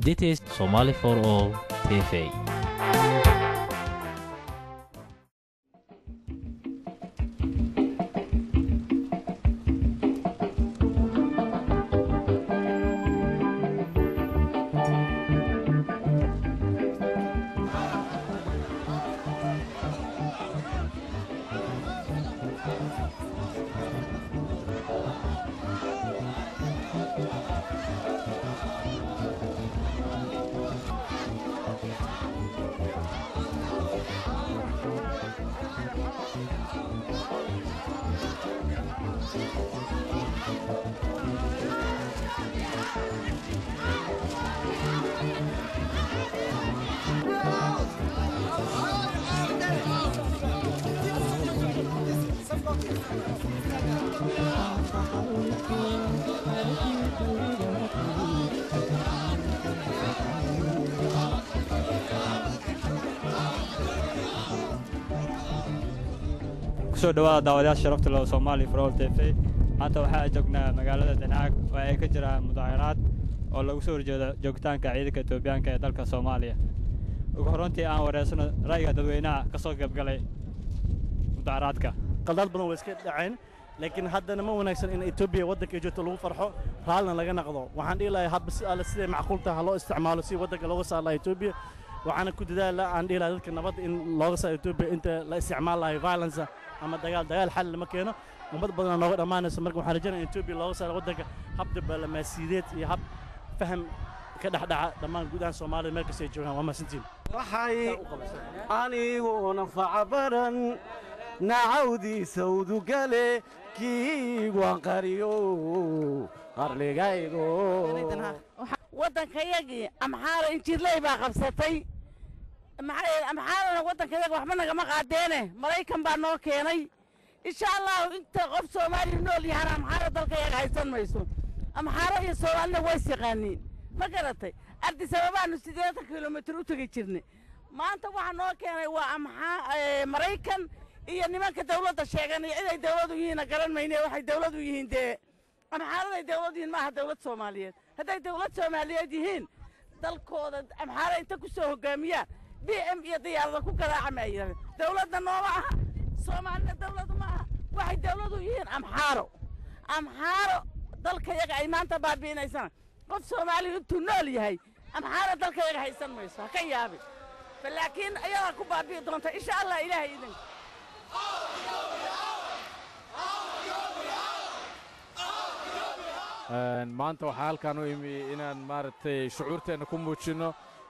Dit is Somali for All TV. soo dhawaada daawadayaasha sharafta leh Somali for All TV maanta waxaa joognaa magaalada Danaag oo ay ka jiraan mudaharaad oo lagu soo horjeedo joogitaanka ciidanka Itoobiyaanka ee dalka Soomaaliya ugu horantii aan wareysano ra'yiga dadweynaha ka soo qaybgalay mudaharaadka qadal badan way iska dhaceen laakiin haddana ma wanaagsan in Itoobiya waddanka joogto lagu farxo raalna laga naqdo waxaan dhihi hadba sida macquul tahay loo isticmaalo si waddanka looga saaro Itoobiya waxaana ku dadaalaa aan dhihi dadka nabad in looga saaro Itoobiya inta la isticmaalayo violence ama dagaal xal lama keeno ummad badan nooga dhamaanayso marka waxaan rajaynayaa Itoobiya looga saaro waddanka hab diblomaasiyadeed iyo hab faham ka dhaxdhaca dhammaan guud ahaan Soomaalida meel kasta ay joogaan waa mahadsantiin waxay anigu nafaca baran nacawdi sawdu gale kiigu qariyo qarligaygo waddankayagii amxaara injiirley baa qabsatay amxaarana waddankayaga waxba nagama qaadeene maraykan baa noo keenay insha allahu inta qof Soomaali nool yahay amxaara dalkayaga haysan mayso amxaara iyo Soomaalina way siqaaniin ma garatay Addis Ababaanu 80 kiiloomitir u tagay jirnay maanta waxa noo keenay waa maraykan iyo nimanka dawladda sheeganay inay dawladdu yihiin garan maynay waxay dawladdu yihiin dee amxaaraday dawladdu yihiin maaha dawlad Soomaaliyeed hadday dawlad Soomaaliyeed yihiin dalkooda amxaara inta ku soo hogaamiyaan BM iyo diyaarada ku garaacmayaan dawladda nooma aha Soomaalida dawladdu ma aha waxay dawladdu yihiin amxaaro dalkayaga ay maanta baabiinaysan qof Soomaali intuu nool yahay amxaara dalkayaga haysan mayso ka yaabi laakiin ayaga ku baabi'i doonta insha Allah ilaahay idin maanta waxaa halkaan u imi inaan maaragtay shucuurteena ku muujino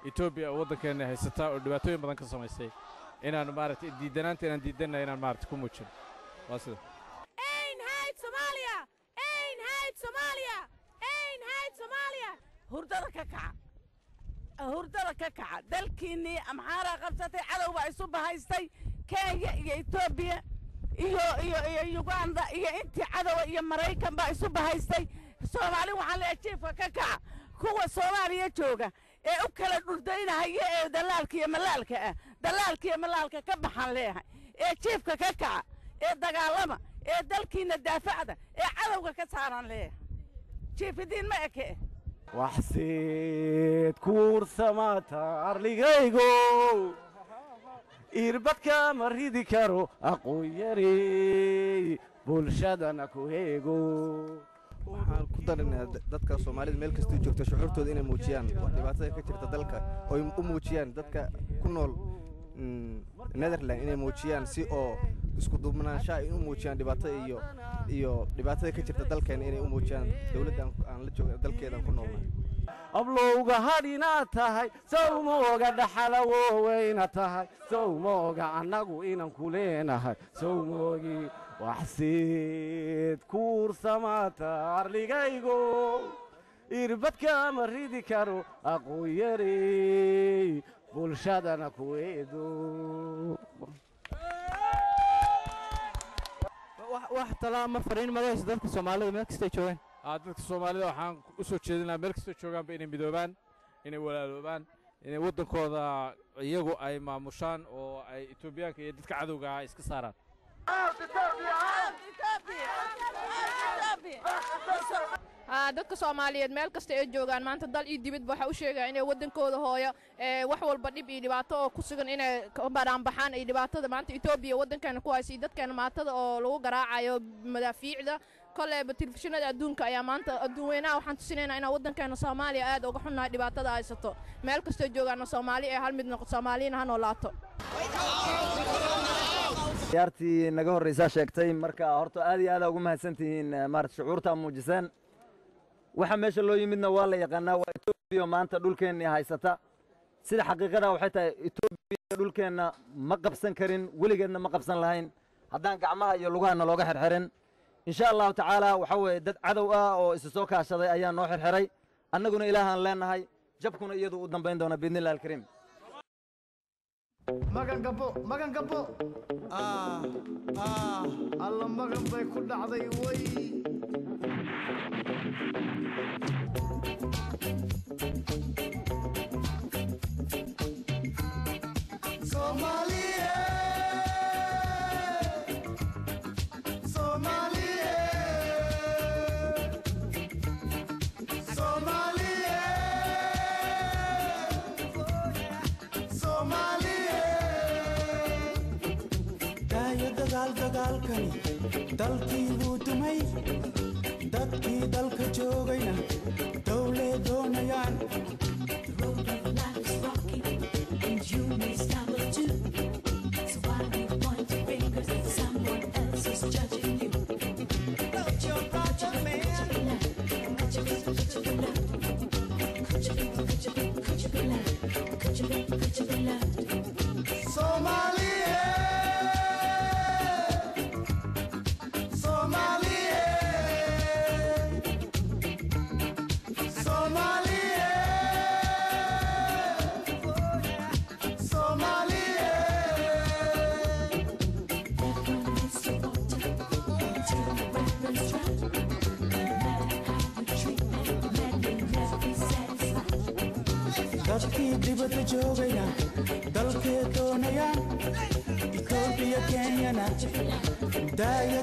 Itoobiya waddankeena haysata oo dhibaatooyin badan ka samaysay inaan maaragtay diidanaanta inaan diidanay inaan maaragtay ku muujino waa sida Soomaaliya hurdada ka kaca dalkiinii amxaara qabsatay cadowba isu bahaystay Kenya iyo Itoobiya iyo Uganda iyo intii cadowa iyo Maraykan baa isu bahaystay Soomaali waxaa la jiifka ka kaca kuwa Soomaaliya jooga ee u kala dhurdaynaaya ee dalaalka iyo malaalka ka baxan leeyahay ee jiifka ka kaca ee dagaalama ee dalkiina daafacda ee cadowga ka saaran leeyahay jiifidin ma eke waxseed kuursamata arligaygo irbadka ma ridi karo aqooyari bulshadana ku heego waxaan ku darinayaa dadka Soomaalida meel kasta joogta shucuurtooda inay muujiyaan dhibaatada ka jirta dalka oo ay u muujiyaan dadka ku nool Netherlands inay muujiyaan si oo isku duubnaansho ay u muujiyaan dhibaatada iyo dhibaatada ka jirta dalkeena inay u muujiyaan dawladda aan la joogno dalkeeda ku noolnahay ablowga hadina tahay sawmooga dhaxalawo weyna tahay sawmooga anagu inaan ku leenahay sawmoogi waxseed kuursamata arligaygo irbadka ma ridi karo aqooyari bulshadana ku eedo wax talaama fariin madaxda dadka Soomaalida meel kasta joogan dadka Soomaalida waxaan u soo jeedinaa meel kasta joogaan inay midoobaan inay walaaloobaan inay waddankooda iyagu ay maamushaan oo ay Itoobiyaanka iyo dadka cadowga ah iska saaraan dadka Soomaaliyeed meel kasta ay joogaan maanta dal iyo dibadba waxa u sheegaa inay wadankooda hooyo wax walba dhib iyo dhibaato oo ku sugan inay ka baraan baxaan ay dhibaatada maanta Itoobiya wadankeena ku haysi dadkeena maatada oo lagu garaacayo madaafiicda koleyba telefishinada adduunka ayaa maanta adduunweynaha waxaan tusinaynaa in wadankeena Soomaaliya aad uga xunnahay dhibaatada haysato meel kasta joogaan Soomaali ay hal mid noqoto Soomaaliina ha noolaato ciyaartii naga horreysa sheegtay marka horta aad iyo aad ugu mahadsantihiin maarta shucuurta muujiseen waxa meesha loo yimidna waa la yaqaanaa waa Itoobiya maanta dhulkeenna haysata sida xaqiiqada waxay tahay Itoobiya dhulkeenna ma qabsan karin weligeedna ma qabsan lahayn haddaan gacmaha iyo lugaha looga xirxirin insha Allah tacaala waxa weeye dad cadow ah oo is soo kaashaday ayaa noo xirxiray annaguna ilaahan leenahay jabkuna iyadu u dambeyn doona biidnillaahi alkariim magan gabo alla magan bay ku dhacday way dagaalkani dalkii buu dumay dadkii dalka joogayna dawlad doonayaan dadkii dibadda joogayna dalkee doonayaan Itoobiya Kenyana daaya